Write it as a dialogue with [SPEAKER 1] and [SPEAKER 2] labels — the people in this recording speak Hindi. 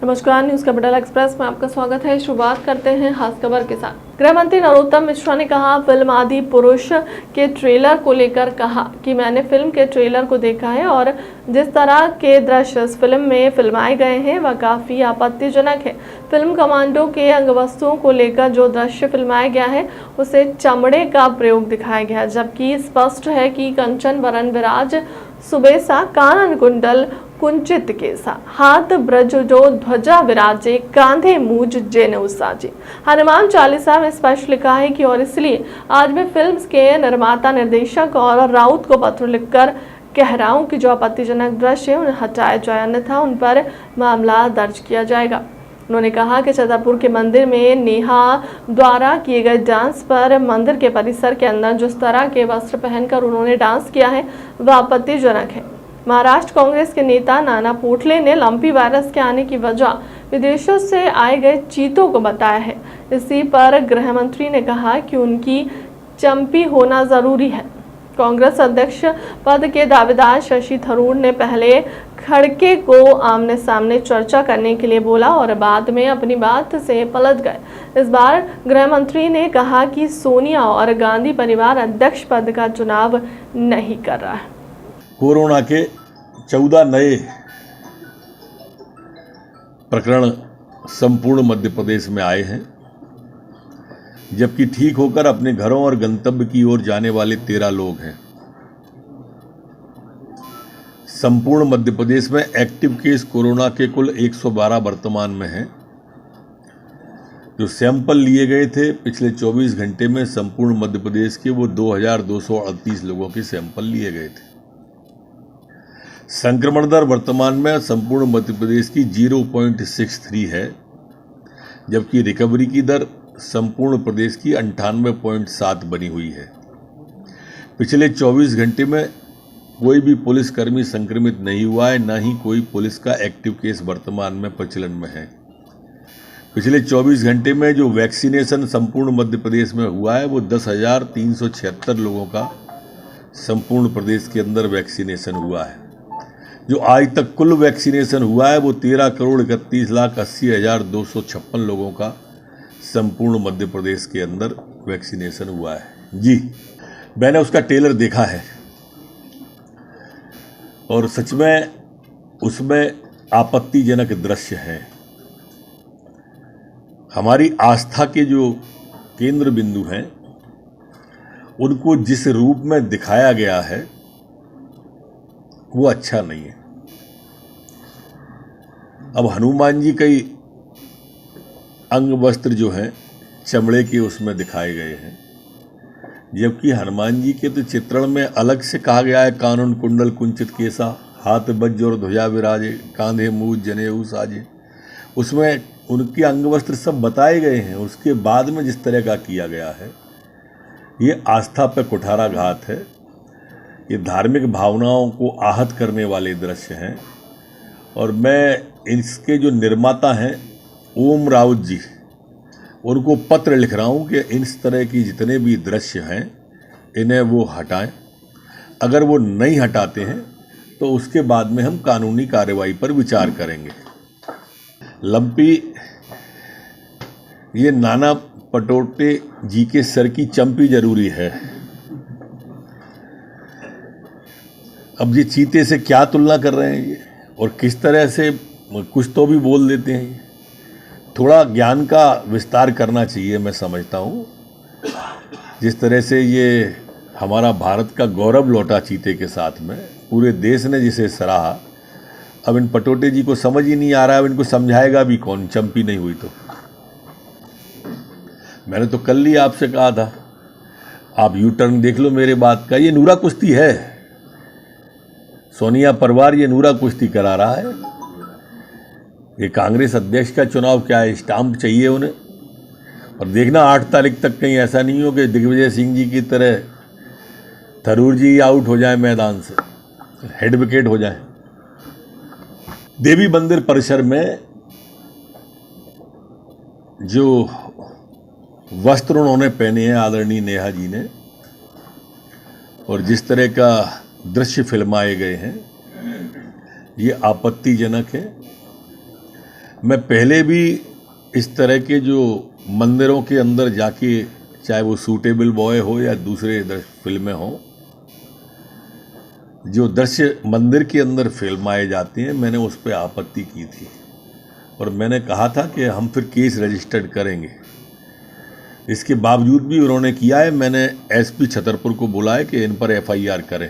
[SPEAKER 1] नमस्कार, न्यूज कैपिटल एक्सप्रेस में आपका स्वागत है। शुरुआत करते हैं खास खबर के साथ। गृह मंत्री नरोत्तम मिश्रा ने कहा, फिल्म आदि पुरुष के ट्रेलर को लेकर कहा कि मैंने फिल्म के ट्रेलर को देखा है और जिस तरह के दृश्य इस फिल्म में फिल्माए गए हैं वह काफी आपत्तिजनक है। फिल्म कमांडो के अंगवस्तुओं को लेकर जो दृश्य फिल्माया गया है उसे चमड़े का प्रयोग दिखाया गया, जबकि स्पष्ट है कि कंचन वरण विराज सुबेसा कानन कुंडल कुंचित केसा हाथ ब्रज जो ध्वजा विराजे कांधे मूज जेनेऊ साजे। हनुमान चालीसा में स्पष्ट लिखा है कि और इसलिए आज मैं फिल्म के निर्माता निर्देशक और राउत को पत्र लिखकर कह रहा हूं कि जो आपत्तिजनक दृश्य उन्हें हटाया जाए, अन्यथा उन पर मामला दर्ज किया जाएगा। उन्होंने कहा कि छतरपुर के मंदिर में नेहा द्वारा किए गए डांस पर मंदिर के परिसर के अंदर जिस तरह के वस्त्र पहनकर उन्होंने डांस किया है वह आपत्तिजनक है। महाराष्ट्र कांग्रेस के नेता नाना पोटले ने लंपी वायरस के आने की वजह विदेशों से आए गए चीतों को बताया है। इसी पर गृह मंत्री ने कहा कि उनकी चंपी होना जरूरी है। कांग्रेस अध्यक्ष पद के दावेदार शशि थरूर ने पहले खड़गे को आमने सामने चर्चा करने के लिए बोला और बाद में अपनी बात से पलट गए। इस बार गृह मंत्री ने कहा कि सोनिया और गांधी परिवार अध्यक्ष पद का चुनाव नहीं कर रहा है।
[SPEAKER 2] कोरोना के 14 नए प्रकरण संपूर्ण मध्य प्रदेश में आए हैं, जबकि ठीक होकर अपने घरों और गंतव्य की ओर जाने वाले 13 लोग हैं। संपूर्ण मध्य प्रदेश में एक्टिव केस कोरोना के कुल 112 वर्तमान में हैं। जो सैंपल लिए गए थे पिछले 24 घंटे में संपूर्ण मध्य प्रदेश के वो 2238 लोगों के सैंपल लिए गए थे। संक्रमण दर वर्तमान में संपूर्ण मध्य प्रदेश की 0.63 है, जबकि रिकवरी की दर संपूर्ण प्रदेश की 98.7 बनी हुई है। पिछले 24 घंटे में कोई भी पुलिसकर्मी संक्रमित नहीं हुआ है, न ही कोई पुलिस का एक्टिव केस वर्तमान में प्रचलन में है। पिछले 24 घंटे में जो वैक्सीनेशन संपूर्ण मध्य प्रदेश में हुआ है वो 10,376 लोगों का संपूर्ण प्रदेश के अंदर वैक्सीनेशन हुआ है। जो आज तक कुल वैक्सीनेशन हुआ है वो 13,31,80,256 लोगों का संपूर्ण मध्य प्रदेश के अंदर वैक्सीनेशन हुआ है। जी, मैंने उसका ट्रेलर देखा है और सच में उसमें आपत्तिजनक दृश्य हैं। हमारी आस्था के जो केंद्र बिंदु हैं उनको जिस रूप में दिखाया गया है वो अच्छा नहीं है। अब हनुमान जी कई अंग वस्त्र जो हैं चमड़े के उसमें दिखाए गए हैं, जबकि हनुमान जी के तो चित्रण में अलग से कहा गया है कानन कुंडल कुंचित केसा हाथ वज्र और ध्वजा विराजे कांधे मूज जनेऊ साजे। उसमें उनके अंग वस्त्र सब बताए गए हैं। उसके बाद में जिस तरह का किया गया है ये आस्था पर कुठाराघात है। ये धार्मिक भावनाओं को आहत करने वाले दृश्य हैं और मैं इसके जो निर्माता हैं ओम राउत जी, उनको पत्र लिख रहा हूँ कि इस तरह की जितने भी दृश्य हैं इन्हें वो हटाएं। अगर वो नहीं हटाते हैं तो उसके बाद में हम कानूनी कार्रवाई पर विचार करेंगे। लंपी ये नाना पटोटे जी के सर की चंपी जरूरी है। अब ये चीते से क्या तुलना कर रहे हैं ये, और किस तरह से कुछ तो भी बोल देते हैं। थोड़ा ज्ञान का विस्तार करना चाहिए, मैं समझता हूँ। जिस तरह से ये हमारा भारत का गौरव लौटा चीते के साथ में, पूरे देश ने जिसे सराहा, अब इन पटोटे जी को समझ ही नहीं आ रहा है। अब इनको समझाएगा भी कौन, चंपी नहीं हुई तो। मैंने तो कल ही आपसे कहा था, आप यू टर्न देख लो मेरे बात का। ये नूरा कुश्ती है, सोनिया परिवार ये नूरा कुश्ती करा रहा है। ये कांग्रेस अध्यक्ष का चुनाव क्या है, स्टाम्प चाहिए उन्हें। और देखना 8 तारीख तक कहीं ऐसा नहीं हो कि दिग्विजय सिंह जी की तरह थरूर जी आउट हो जाए, मैदान से हेड विकेट हो जाए। देवी मंदिर परिसर में जो वस्त्र उन्होंने पहने हैं आदरणीय नेहा जी ने, और जिस तरह का दृश्य फिल्माए गए हैं ये आपत्तिजनक है। मैं पहले भी इस तरह के जो मंदिरों के अंदर जाके, चाहे वो सूटेबल बॉय हो या दूसरे फिल्में हों, जो दृश्य मंदिर के अंदर फिल्माए जाते हैं, मैंने उस पर आपत्ति की थी और मैंने कहा था कि हम फिर केस रजिस्टर्ड करेंगे। इसके बावजूद भी उन्होंने किया है। मैंने एसपी छतरपुर को बुलाया कि इन पर एफआईआर करें।